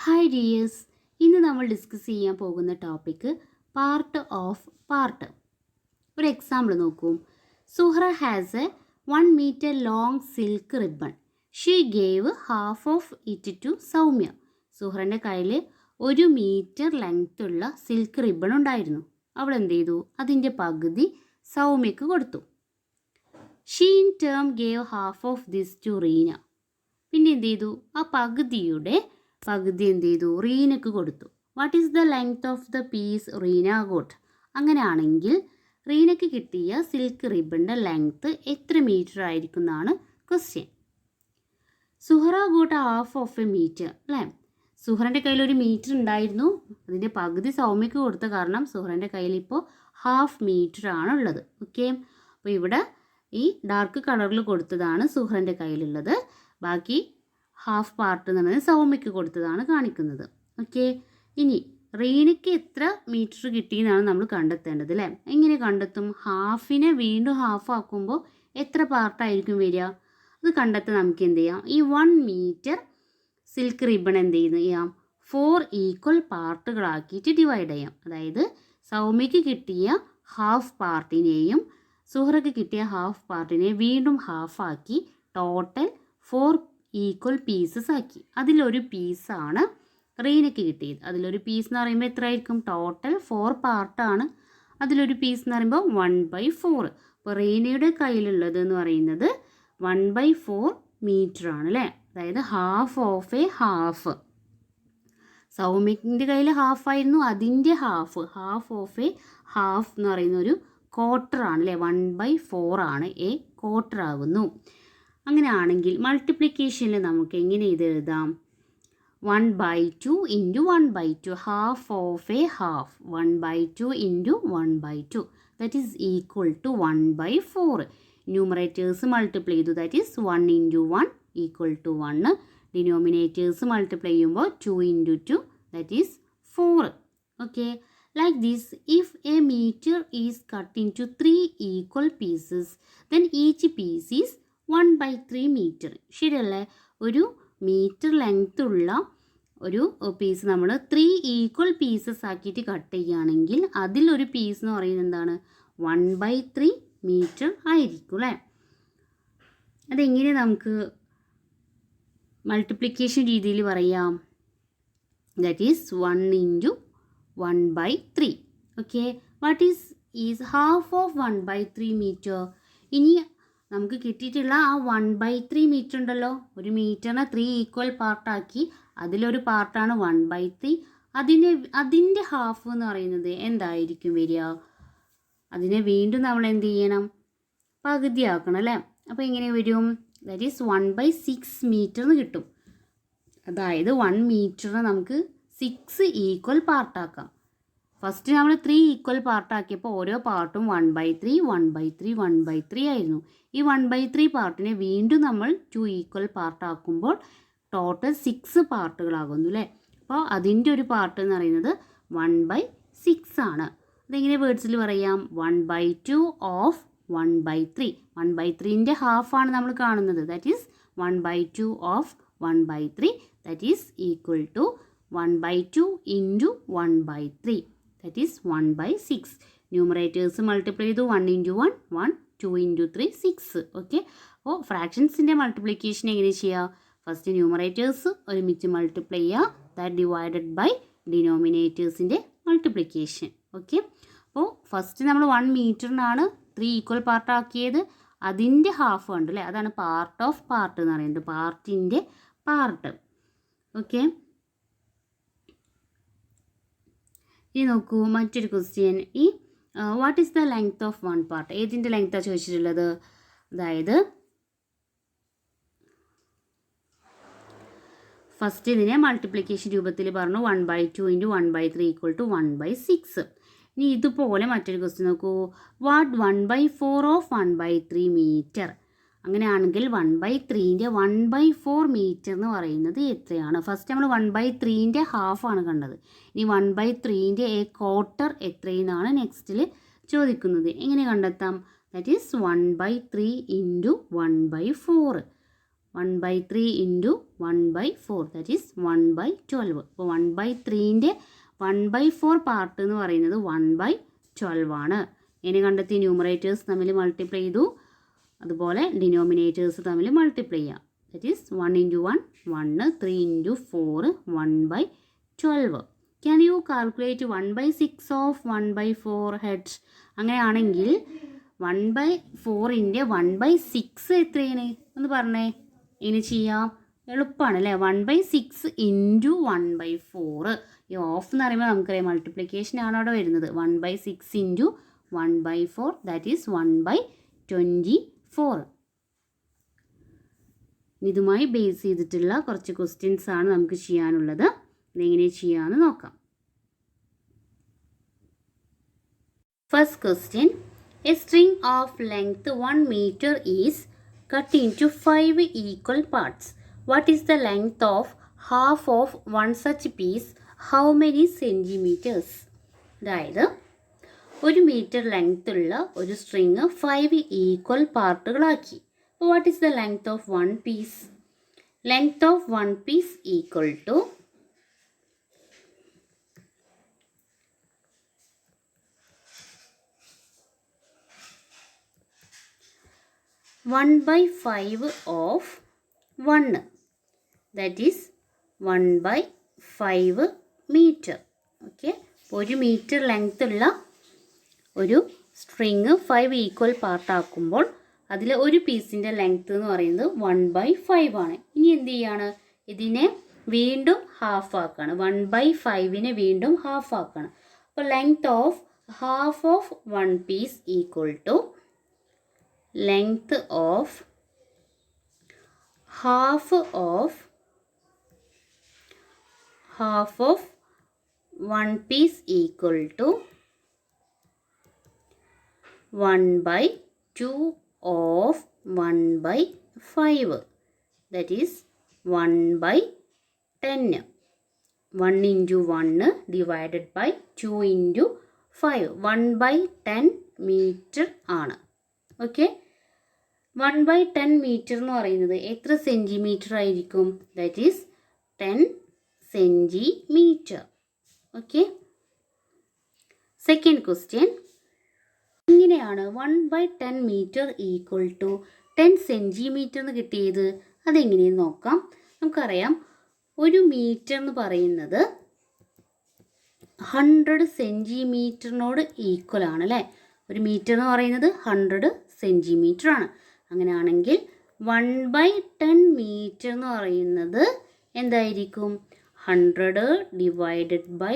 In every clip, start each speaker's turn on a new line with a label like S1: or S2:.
S1: Hi dears, ഇന്ന് നമ്മൾ discuss ചെയ്യാൻ പോകുന്ന ടോപ്പിക്ക് പാർട്ട് ഓഫ് പാർട്ട്. ഒരു എക്സാമ്പിൾ നോക്കൂ. Suhra has a 1 meter long silk ribbon. She gave half of it to Soumya. സുഹ്രൻ്റെ കയ്യിൽ 1 മീറ്റർ ലെങ്ത് ഉള്ള സിൽക്ക് റിബൺ ഉണ്ടായിരുന്നു. അവൾ എന്ത് ചെയ്തു? അതിൻ്റെ പകുതി സൗമ്യക്ക് കൊടുത്തു. She in turn gave half of this to Reena. പിന്നെ എന്ത് ചെയ്തു? ആ പകുതി എന്ത് ചെയ്തു? റീനക്ക് കൊടുത്തു. What is the length of the piece Reena got? അങ്ങനെയാണെങ്കിൽ റീനക്ക് കിട്ടിയ സിൽക്ക് റിബണിൻ്റെ ലെങ്ത്ത് എത്ര മീറ്റർ ആയിരിക്കും എന്നാണ് question. Suhara got half of a metre അല്ലേ? സുഹറൻ്റെ കയ്യിൽ 1 മീറ്റർ ഉണ്ടായിരുന്നു. അതിൻ്റെ പകുതി സൗമ്യക്ക് കൊടുത്ത കാരണം സുഹറൻ്റെ കയ്യിൽ ഇപ്പോൾ ഹാഫ് മീറ്റർ ആണുള്ളത്. ഓക്കെ, അപ്പോൾ ഇവിടെ ഈ ഡാർക്ക് കളറിൽ കൊടുത്തതാണ് സുഹറൻ്റെ കയ്യിലുള്ളത്. ബാക്കി ഹാഫ് പാർട്ട് എന്ന് പറയുന്നത് സൗമ്യക്ക് കൊടുത്തതാണ് കാണിക്കുന്നത്. ഓക്കെ, ഇനി റീനയ്ക്ക് എത്ര മീറ്റർ കിട്ടിയെന്നാണ് നമ്മൾ കണ്ടെത്തേണ്ടത് അല്ലേ? എങ്ങനെ കണ്ടെത്തും? ഹാഫിനെ വീണ്ടും ഹാഫ് ആക്കുമ്പോൾ എത്ര പാർട്ടായിരിക്കും വരിക? അത് കണ്ടെത്താൻ നമുക്ക് എന്ത് ചെയ്യാം? ഈ 1 മീറ്റർ സിൽക്ക് റിബൺ എന്ത് ചെയ്യാം? 4 ഈക്വൽ പാർട്ടുകളാക്കിയിട്ട് ഡിവൈഡ് ചെയ്യാം. അതായത് സൗമ്യക്ക് കിട്ടിയ ഹാഫ് പാർട്ടിനെയും സുഹ്റയ്ക്ക് കിട്ടിയ ഹാഫ് പാർട്ടിനെ വീണ്ടും ഹാഫാക്കി ടോട്ടൽ 4 ഈക്വൽ പീസസ് ആക്കി. അതിലൊരു പീസാണ് റീനയ്ക്ക് കിട്ടിയത്. അതിലൊരു പീസ് എന്ന് പറയുമ്പോൾ എത്ര ആയിരിക്കും? ടോട്ടൽ 4 പാർട്ടാണ്. അതിലൊരു പീസ് എന്ന് പറയുമ്പോൾ 1/4. അപ്പോൾ റീനയുടെ കയ്യിലുള്ളത് എന്ന് പറയുന്നത് 1/4 മീറ്റർ ആണ് അല്ലേ? അതായത് ഹാഫ് ഓഫ് എ ഹാഫ്. സൗമ്യൻ്റെ കയ്യിൽ ഹാഫായിരുന്നു, അതിൻ്റെ ഹാഫ് ഓഫ് എ ഹാഫ് എന്ന് പറയുന്ന ഒരു ക്വാർട്ടർ ആണ് അല്ലേ? 1/4 ആണ്, എ ക്വാർട്ടർ ആകുന്നു. അങ്ങനെയാണെങ്കിൽ മൾട്ടിപ്ലിക്കേഷനിൽ നമുക്ക് എങ്ങനെ ഇത് എഴുതാം? 1/2 into 1/2, half of a half. 1/2 into 1/2 that is equal to 1/4. Numerators multiply ചെയ്തു, that is 1 into 1 equal to 1. Denominators multiply ചെയ്യുമ്പോൾ 2 into 2 that is 4. Okay, like this, if a meter is cut into 3 equal pieces, then each piece is 1/3 meter. ശരിയല്ലേ? ഒരു metre length ഉള്ള ഒരു piece നമ്മൾ 3 equal pieces ആക്കിയിട്ട് cut ചെയ്യുകയാണെങ്കിൽ അതിലൊരു piece എന്ന് പറയുന്നത് എന്താണ്? 1/3 മീറ്റർ ആയിരിക്കും അല്ലേ? അതെങ്ങനെ നമുക്ക് മൾട്ടിപ്ലിക്കേഷൻ രീതിയിൽ പറയാം? That is 1 into 1/3. Okay, what is half of 1/3 metre? ഇനി നമുക്ക് കിട്ടിയിട്ടുള്ള ആ 1/3 മീറ്റർ ഉണ്ടല്ലോ, ഒരു മീറ്ററിനെ 3 ഈക്വൽ പാർട്ടാക്കി അതിലൊരു പാർട്ടാണ് 1/3. അതിൻ്റെ ഹാഫ് എന്ന് പറയുന്നത് എന്തായിരിക്കും വരിക? അതിനെ വീണ്ടും നമ്മൾ എന്ത് ചെയ്യണം? പകുതിയാക്കണം അല്ലേ? അപ്പോൾ എങ്ങനെ വരും? ദാറ്റ് ഈസ് 1/6 മീറ്റർ എന്ന് കിട്ടും. അതായത് 1 മീറ്ററിനെ നമുക്ക് 6 ഈക്വൽ പാർട്ടാക്കാം. ഫസ്റ്റ് നമ്മൾ 3 ഈക്വൽ പാർട്ടാക്കിയപ്പോൾ ഓരോ പാർട്ടും 1/3 1/3 1/3 ആയിരുന്നു. ഈ 1/3 പാർട്ടിനെ വീണ്ടും നമ്മൾ 2 ഈക്വൽ പാർട്ടാക്കുമ്പോൾ ടോട്ടൽ 6 പാർട്ടുകളാകുന്നു അല്ലേ? അപ്പോൾ അതിൻ്റെ ഒരു പാർട്ട് എന്ന് പറയുന്നത് 1/6 ആണ്. അതെങ്ങനെ വേർഡ്സിൽ പറയാം? 1/2 ഓഫ് 1/3. 1/3ൻ്റെ ഹാഫാണ് നമ്മൾ കാണുന്നത്. That is 1/2 of 1/3 that is equal to 1/2 into 1/3 that is 1/6. Numerators multiply ചെയ്തു. 1 ഇൻറ്റു 1 1, 2 ഇൻറ്റു 3 6. ഓക്കെ, അപ്പോൾ ഫ്രാക്ഷൻസിൻ്റെ മൾട്ടിപ്ലിക്കേഷൻ എങ്ങനെ ചെയ്യുക? ഫസ്റ്റ് ന്യൂമറേറ്റേഴ്സ് ഒരുമിച്ച് മൾട്ടിപ്ലൈ ചെയ്യുക, ദാറ്റ് ഡിവൈഡഡ് ബൈ ഡിനോമിനേറ്റേഴ്സിൻ്റെ മൾട്ടിപ്ലിക്കേഷൻ. ഓക്കെ, അപ്പോൾ ഫസ്റ്റ് നമ്മൾ 1 മീറ്ററിനാണ് 3 ഈക്വൽ പാർട്ടാക്കിയത്. അതിൻ്റെ ഹാഫ് ഉണ്ട് അല്ലേ? അതാണ് പാർട്ട് ഓഫ് പാർട്ട് എന്ന് പറയുന്നത്, പാർട്ടിൻ്റെ പാർട്ട്. ഓക്കെ, ഇനി നോക്കൂ മറ്റൊരു ക്വസ്റ്റ്യൻ. ഈ what is the length of 1 part? ഏതിൻ്റെ ലെങ്ത്താണ് ചോദിച്ചിട്ടുള്ളത്? അതായത് ഫസ്റ്റ് ഇതിനെ മൾട്ടിപ്ലിക്കേഷൻ രൂപത്തിൽ പറഞ്ഞു. 1/2 ഇൻറ്റു 1/3 ഈക്വൽ ടു 1/6. ഇനി ഇതുപോലെ മറ്റൊരു ക്വസ്റ്റ്യൻ നോക്കൂ. What 1/4 of 1/3 metre? അങ്ങനെയാണെങ്കിൽ 1/3ൻ്റെ 1/4 മീറ്റർ എന്ന് പറയുന്നത് എത്രയാണ്? ഫസ്റ്റ് നമ്മൾ 1/3ൻ്റെ ഹാഫാണ് കണ്ടത്. ഇനി 1/3ൻ്റെ എ ക്വാർട്ടർ എത്രയെന്നാണ് നെക്സ്റ്റിൽ ചോദിക്കുന്നത്. എങ്ങനെ കണ്ടെത്താം? That is 1/3 into 1/4. 1/3 into 1/4 that is 1/12. അപ്പോൾ 1/3ൻ്റെ 1/4 പാർട്ട് എന്ന് പറയുന്നത് 1/12 ആണ്. ഇനി കണ്ടെത്തി ന്യൂമറേറ്റേഴ്സ് തമ്മിൽ മൾട്ടിപ്ലൈ ചെയ്തു, അതുപോലെ ഡിനോമിനേറ്റേഴ്സ് തമ്മിൽ മൾട്ടിപ്ലൈ ചെയ്യാം. That is 1 into 1 1, 3 into 4 1/12. Can you calculate 1/6 of 1/4 head? അങ്ങനെയാണെങ്കിൽ 1/4ൻ്റെ 1/6 എത്രയാണ് എന്ന് പറഞ്ഞേ. ഇനി ചെയ്യാം, എളുപ്പമാണ് അല്ലേ. 1/6 ഇൻറ്റു 1/4. ഈ ഓഫ് എന്ന് പറയുമ്പോൾ നമുക്കറിയാം മൾട്ടിപ്ലിക്കേഷൻ ആണ് അവിടെ വരുന്നത്. 1/6 ഇൻറ്റു 1/4 ദാറ്റ് ഈസ് 1/24. ഇതുമായി ബേസ് ചെയ്തിട്ടുള്ള കുറച്ച് ക്വസ്റ്റ്യൻസ് ആണ് നമുക്ക് ചെയ്യാനുള്ളത്. ഇതെങ്ങനെ ചെയ്യാമെന്ന് നോക്കാം. First question, A string of length 1 meter is cut into 5 equal parts. What is the length of half of one such piece? How many centimeters? അതായത് 1 meter ലെങ്ത് ഉള്ള ഒരു സ്ട്രിങ് 5 ഈക്വൽ പാർട്ടുകളാക്കി. അപ്പോൾ what is the length of one piece? Length of one piece equal to 1/5 of 1, that is 1/5 meter. Okay, 1 meter length ഉള്ള ഒരു string 5 equal പാർട്ടാക്കുമ്പോൾ അതിൽ ഒരു പീസിൻ്റെ ലെങ്ത് എന്ന് പറയുന്നത് 1/5 ആണ്. ഇനി എന്ത് ചെയ്യാണ്, ഇതിനെ വീണ്ടും ഹാഫ് ആക്കുകയാണ്. 1/5നെ വീണ്ടും ഹാഫ് ആക്കുകയാണ്. അപ്പോൾ length of half of one piece equal to length of half of one piece equal to 1/2 of 1/5, that is 1/10. 1 into 1 divided by 2 into 5, 1/10 meter ആണ്. ഓക്കെ, 1/10 മീറ്റർ എന്ന് പറയുന്നത് എത്ര സെൻറ്റിമീറ്റർ ആയിരിക്കും? That is 10 centimetre. Okay, second question, ഇങ്ങനെയാണ് 1/10 metre equal to 10 centimetre എന്ന് കിട്ടിയത്. അതെങ്ങനെയെന്ന് നോക്കാം. നമുക്കറിയാം ഒരു മീറ്റർ എന്ന് പറയുന്നത് 100 സെൻറ്റിമീറ്ററിനോട് ഈക്വൽ ആണ് അല്ലേ. ഒരു മീറ്റർ എന്ന് പറയുന്നത് 100 സെൻറ്റിമീറ്റർ ആണ്. അങ്ങനെയാണെങ്കിൽ 1/10 മീറ്റർ എന്ന് പറയുന്നത് എന്തായിരിക്കും? 100 ഡിവൈഡഡ് ബൈ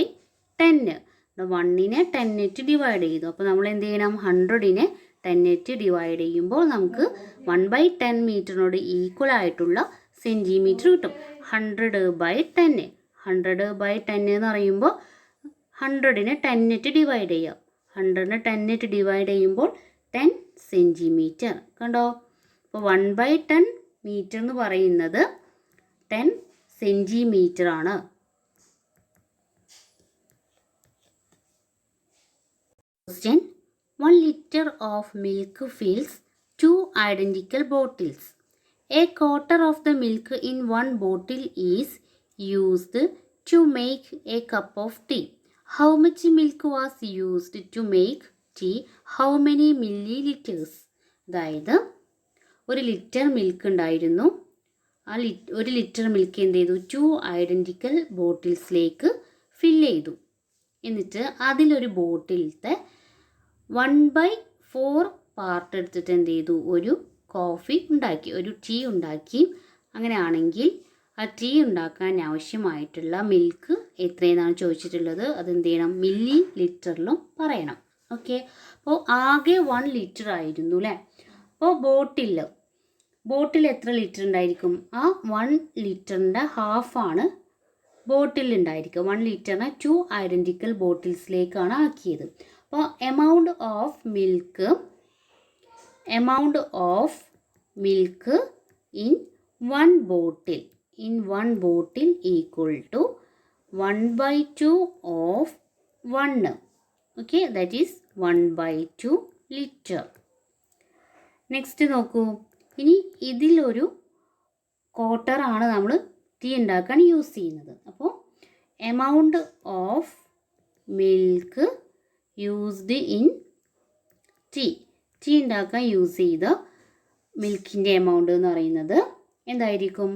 S1: 10. 1നെ 10 ഡിവൈഡ് ചെയ്തു. അപ്പോൾ നമ്മൾ എന്ത് ചെയ്യണം? 100നെ 10 ഡിവൈഡ് ചെയ്യുമ്പോൾ നമുക്ക് 1/10 മീറ്ററിനോട് ഈക്വൽ ആയിട്ടുള്ള സെൻറ്റിമീറ്റർ കിട്ടും. 100/10. 100/10 എന്ന് പറയുമ്പോൾ 100നെ 10 ഡിവൈഡ് ചെയ്യാം. 100നെ 10 ഡിവൈഡ് ചെയ്യുമ്പോൾ 10 സെൻറ്റിമീറ്റർ. കണ്ടോ? അപ്പോൾ 1/10 മീറ്റർ എന്ന് പറയുന്നത് 10 സെൻറ്റിമീറ്റർ ആണ്. Question, 1 liter of milk fills 2 identical bottles. A quarter of the milk in one bottle is used to make a cup of tea. How much milk was used to make tea? How many milliliters? അതായത് 1 litre milk ഉണ്ടായിരുന്നു. ആ 1 litre milk എന്ത് ചെയ്തു? 2 identical ബോട്ടിൽസിലേക്ക് fill ചെയ്തു. എന്നിട്ട് അതിലൊരു ബോട്ടിലത്തെ 1/4 part എടുത്തിട്ട് എന്ത് ചെയ്തു? ഒരു കോഫി ഉണ്ടാക്കി, ഒരു ടീ ഉണ്ടാക്കി. അങ്ങനെയാണെങ്കിൽ ആ ടീ ഉണ്ടാക്കാൻ ആവശ്യമായിട്ടുള്ള മിൽക്ക് എത്രയെന്നാണ് ചോദിച്ചിട്ടുള്ളത്. അതെന്ത് ചെയ്യണം? മില്ലി ലിറ്ററിലും പറയണം. ഓക്കെ, അപ്പോൾ ആകെ 1 ലിറ്റർ ആയിരുന്നു അല്ലേ. അപ്പോൾ ബോട്ടിൽ എത്ര ലിറ്റർ ഉണ്ടായിരിക്കും? ആ 1 ലിറ്ററിൻ്റെ ഹാഫാണ് ബോട്ടിൽ ഉണ്ടായിരിക്കുക. 1 ലിറ്ററിനെ 2 ഐഡൻറ്റിക്കൽ ബോട്ടിൽസിലേക്കാണ് ആക്കിയത്. അപ്പോൾ amount of milk in one bottle equal to 1/2 of 1. Okay, that is 1/2 liter. Next നോക്കൂ. ഇനി ഇതിലൊരു ക്വാർട്ടറാണ് നമ്മൾ ടീ ഉണ്ടാക്കാൻ യൂസ് ചെയ്യുന്നത്. അപ്പോൾ amount of milk used in tea ഉണ്ടാക്കാൻ യൂസ് ചെയ്ത മിൽക്കിൻ്റെ എമൗണ്ട് എന്ന് പറയുന്നത് എന്തായിരിക്കും?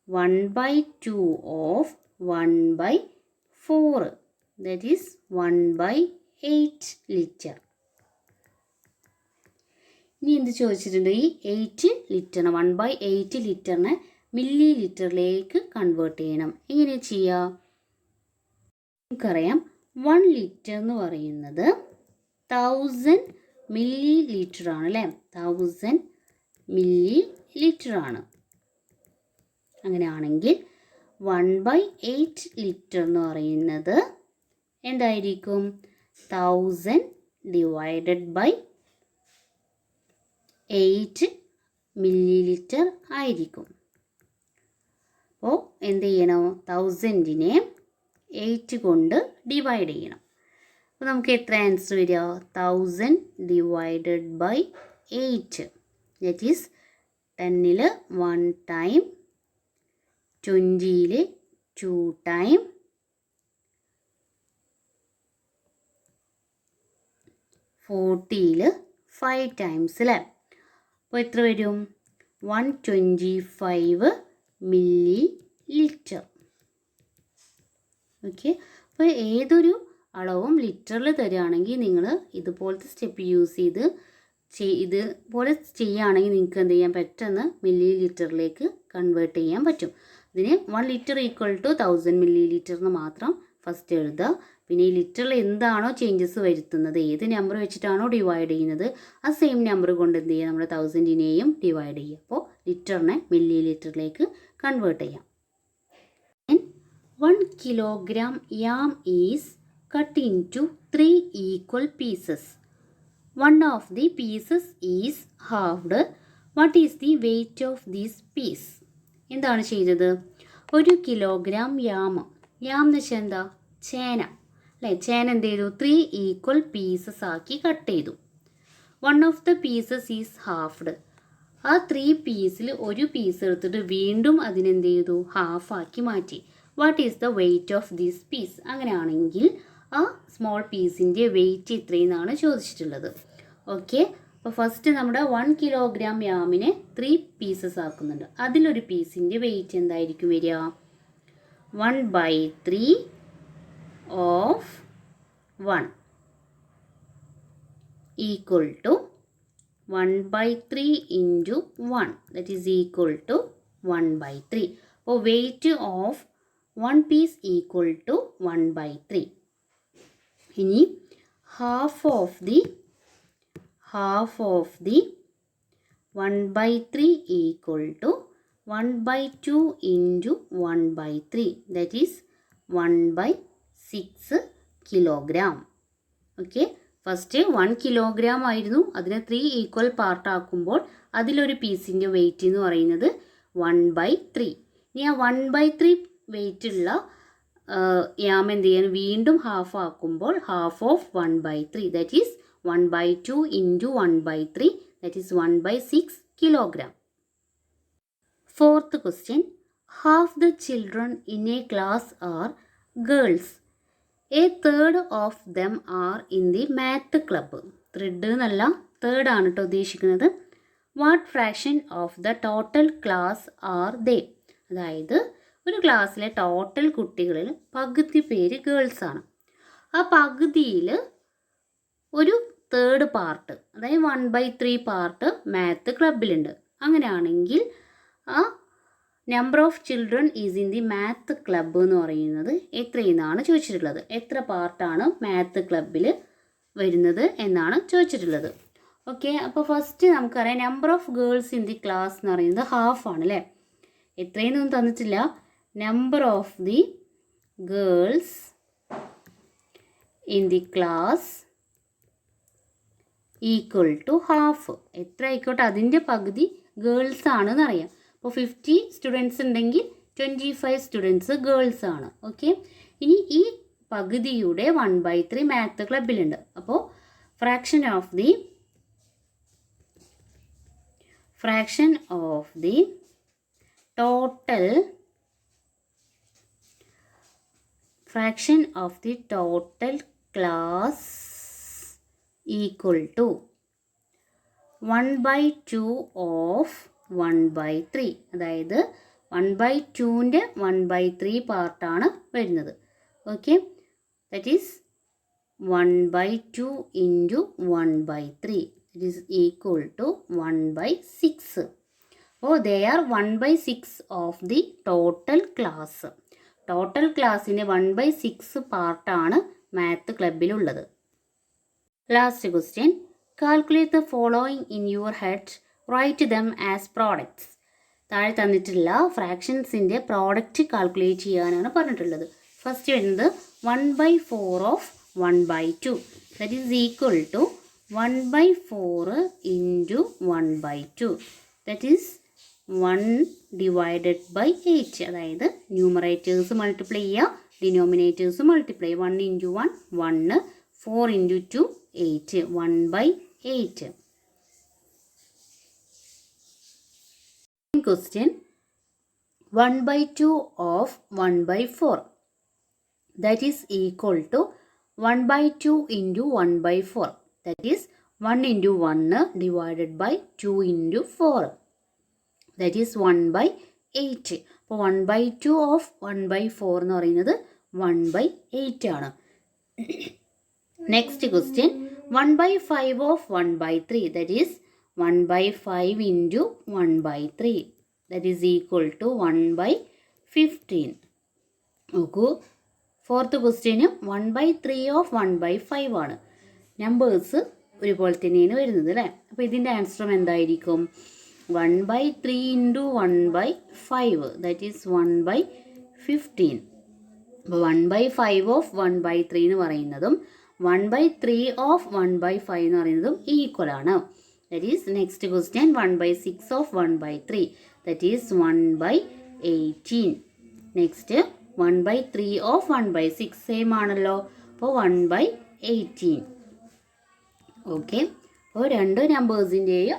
S1: 1/2 ഓഫ് 1/4, ദാറ്റ് ഈസ് 1/8 ലിറ്റർ. ഇനി എന്ത് ചോദിച്ചിട്ടുണ്ട്? ഈ 8 ലിറ്ററിന് 1/8 ലിറ്ററിനെ മില്ലി ലിറ്ററിലേക്ക് കൺവേർട്ട് ചെയ്യണം. എങ്ങനെ ചെയ്യുക? നമുക്കറിയാം 1 ലിറ്റർ എന്ന് പറയുന്നത് 1000 മില്ലി ലിറ്റർ ആണ് അല്ലേ? 1000 മില്ലി ലിറ്റർ ആണ്. അങ്ങനെയാണെങ്കിൽ 1/8 ലിറ്റർ എന്ന് പറയുന്നത് എന്തായിരിക്കും? 1000 ഡിവൈഡഡ് ബൈ 8 മില്ലി ലിറ്റർ ആയിരിക്കും. അപ്പോൾ എന്ത് ചെയ്യണം? 1000നെ 8 കൊണ്ട് ഡിവൈഡ് ചെയ്യണം. അപ്പോൾ നമുക്ക് എത്ര ആൻസർ വരിക? 1000 ഡിവൈഡഡ് ബൈ 8, ദാറ്റ് ഈസ് 10ൽ 1 ടൈം, 20ൽ 2 ടൈം, 40ൽ 5 ടൈംസ് അല്ലേ? അപ്പോൾ എത്ര വരും? 125 മില്ലി ലിറ്റർ. ഓക്കെ, അപ്പോൾ ഏതൊരു അളവും ലിറ്ററിൽ തരികയാണെങ്കിൽ നിങ്ങൾ ഇതുപോലത്തെ സ്റ്റെപ്പ് യൂസ് ചെയ്ത് ഇതുപോലെ ചെയ്യുകയാണെങ്കിൽ നിങ്ങൾക്ക് എന്ത് ചെയ്യാൻ പെട്ടെന്ന് മില്ലി ലിറ്ററിലേക്ക് കൺവേർട്ട് ചെയ്യാൻ പറ്റും. ഇതിന് 1 litre equal to 1000 millilitre എന്ന് മാത്രം ഫസ്റ്റ് എഴുതുക. പിന്നെ ഈ ലിറ്ററിൽ എന്താണോ ചേഞ്ചസ് വരുത്തുന്നത്, ഏത് നമ്പർ വെച്ചിട്ടാണോ ഡിവൈഡ് ചെയ്യുന്നത്, ആ സെയിം നമ്പർ കൊണ്ട് എന്ത് ചെയ്യുക? നമ്മൾ 1000നെയും ഡിവൈഡ് ചെയ്യുക. അപ്പോൾ ലിറ്ററിനെ മില്ലി ലിറ്ററിലേക്ക് കൺവേർട്ട് ചെയ്യാം. 1 kilogram yam is cut into 3 equal pieces. One of the pieces is halved. What is the weight of this piece? എന്താണ് ചെയ്തത്? 1 കിലോഗ്രാം യാം എന്ന് വെച്ചാൽ എന്താ? ചേന അല്ലേ? ചേന എന്ത് ചെയ്തു? 3 ഈക്വൽ പീസസ് ആക്കി കട്ട് ചെയ്തു. 1 of the pieces is halved. ആ 3 പീസിൽ ഒരു പീസ് എടുത്തിട്ട് വീണ്ടും അതിനെന്ത് ചെയ്തു? ഹാഫാക്കി മാറ്റി. What is the weight of this piece? അങ്ങനെയാണെങ്കിൽ ആ സ്മോൾ പീസിൻ്റെ വെയ്റ്റ് ഇത്രയെന്നാണ് ചോദിച്ചിട്ടുള്ളത്. ഓക്കെ, അപ്പോൾ ഫസ്റ്റ് നമ്മുടെ 1 കിലോഗ്രാം യാമിനെ 3 പീസസ് ആക്കുന്നുണ്ട്. അതിലൊരു പീസിൻ്റെ വെയ്റ്റ് എന്തായിരിക്കും വരിക? 1/3 of 1 equal to 1/3 into 1, that is equal to 1/3. അപ്പോൾ weight of 1 piece equal to 1/3. ഇനി half of the 1/3 equal to 1/2 into 1/3, that is 1/6 kilogram. Okay, first 1 kilogram ആയിരുന്നു, അതിനെ 3 ഈക്വൽ പാർട്ട് ആക്കുമ്പോൾ അതിലൊരു പീസിൻ്റെ വെയ്റ്റ് എന്ന് പറയുന്നത് 1/3. ഇനി ആ 1/3 വെയ്റ്റ് ഉള്ള യാം എന്ത് ചെയ്യാൻ? വീണ്ടും ഹാഫ് ആക്കുമ്പോൾ half of 1/3, that is 1/2 into 1/3, that is 1/6 kilogram. Fourth question. Half the children in a class are girls. A third of them are in the math club. Third എന്നല്ല, തേർഡ് ആണ് കേട്ടോ ഉദ്ദേശിക്കുന്നത്. What fraction of the total class are they? അതായത് ഒരു ക്ലാസ്സിലെ total കുട്ടികളിൽ പകുതി പേര് ഗേൾസ് ആണ്. ആ പകുതിയിൽ ഒരു തേർഡ് പാർട്ട്, അതായത് 1/3 പാർട്ട് മാത്ത് ക്ലബിലുണ്ട്. അങ്ങനെയാണെങ്കിൽ ആ number of children is in the math club എന്ന് പറയുന്നത് എത്രയെന്നാണ് ചോദിച്ചിട്ടുള്ളത്. എത്ര പാർട്ടാണ് മാത്ത് ക്ലബിൽ വരുന്നത് എന്നാണ് ചോദിച്ചിട്ടുള്ളത്. ഓക്കെ, അപ്പോൾ ഫസ്റ്റ് നമുക്കറിയാം number of girls in the class എന്ന് പറയുന്നത് ഹാഫ് ആണ് അല്ലേ? എത്രയെന്നൊന്നും തന്നിട്ടില്ല. Number of the girls in the class equal to half. എത്ര ആയിക്കോട്ടെ, അതിൻ്റെ പകുതി ഗേൾസ് ആണെന്ന് അറിയാം. അപ്പോൾ 50 സ്റ്റുഡൻസ് ഉണ്ടെങ്കിൽ 25 സ്റ്റുഡൻസ് ഗേൾസ് ആണ്. ഓക്കെ, ഇനി ഈ പകുതിയുടെ 1/3 മാത്ത് ക്ലബിലുണ്ട്. അപ്പോൾ fraction of the total fraction of the total class equal to 1/2 of 1/3. അതായത് 1/2ൻ്റെ 1/3 പാർട്ടാണ് വരുന്നത്. Okay, that is 1/2 into 1/3. It is equal to 1/6. Oh, they are 1/6 of the total class. Total ക്ലാസ്സിൻ്റെ 1/6 പാർട്ടാണ് മാത്ത് ക്ലബിലുള്ളത്. Last question, calculate the following in your head, write them as products. താഴെ തന്നിട്ടുള്ള ഫ്രാക്ഷൻസിൻ്റെ product calculate ചെയ്യാനാണ് പറഞ്ഞിട്ടുള്ളത്. First വരുന്നത് 1/4 of 1/2. That is equal to 1/4 into 1/2. That is 1 divided by 8. അതായത് numerators multiply ചെയ്യുക, denominators multiply. 1 into 1 1, 4 into 2 8, 1/8. Question, 1/2 of 1/4. That is equal to 1/2 into 1/4. That is 1 into 1 divided by 2 into 4. That is 1/8. അപ്പോൾ 1/2 of 1/4 എന്ന് പറയുന്നത് 1/8 ആണ്. Next question, 1/5 of 1/3. That is 1/5 into 1/3. That is equal to 1/15. നോക്കൂ, fourth question 1/3 of 1/5 ആണ്. Numbers ഒരുപോലെ തന്നെയാണ് വരുന്നത് അല്ലേ. അപ്പോൾ ഇതിൻ്റെ ആൻസറും എന്തായിരിക്കും? 1/3 ഇൻറ്റു 1/5. That is 1/15. അപ്പോൾ 1/5 ഓഫ് 1/3 എന്ന് പറയുന്നതും 1/3 ഓഫ് 1/5 എന്ന് പറയുന്നതും ഈക്വൽ ആണ്. That is next question, 1/6 of 1/3. That is 1/18. Next 1/3 of 1/6 same ആണല്ലോ. അപ്പോൾ 1/18. ഓക്കെ, അപ്പോൾ രണ്ട് നമ്പേഴ്സിൻ്റെയും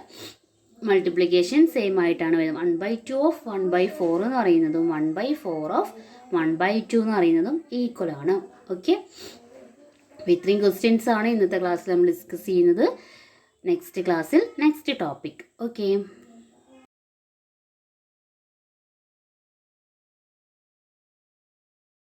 S1: മൾട്ടിപ്ലിക്കേഷൻ സെയിം ആയിട്ടാണ് വരുന്നത്. 1/2 ഓഫ് 1/4 എന്ന് പറയുന്നതും 1/4 ഓഫ് 1/2 എന്ന് പറയുന്നതും ഈക്വൽ ആണ്. ഓക്കെ, അപ്പോൾ ഇത്രയും ക്വസ്റ്റ്യൻസ് ആണ് ഇന്നത്തെ ക്ലാസ്സിൽ നമ്മൾ ഡിസ്കസ് ചെയ്യുന്നത്. നെക്സ്റ്റ് ക്ലാസ്സിൽ നെക്സ്റ്റ് ടോപ്പിക്. ഓക്കെ.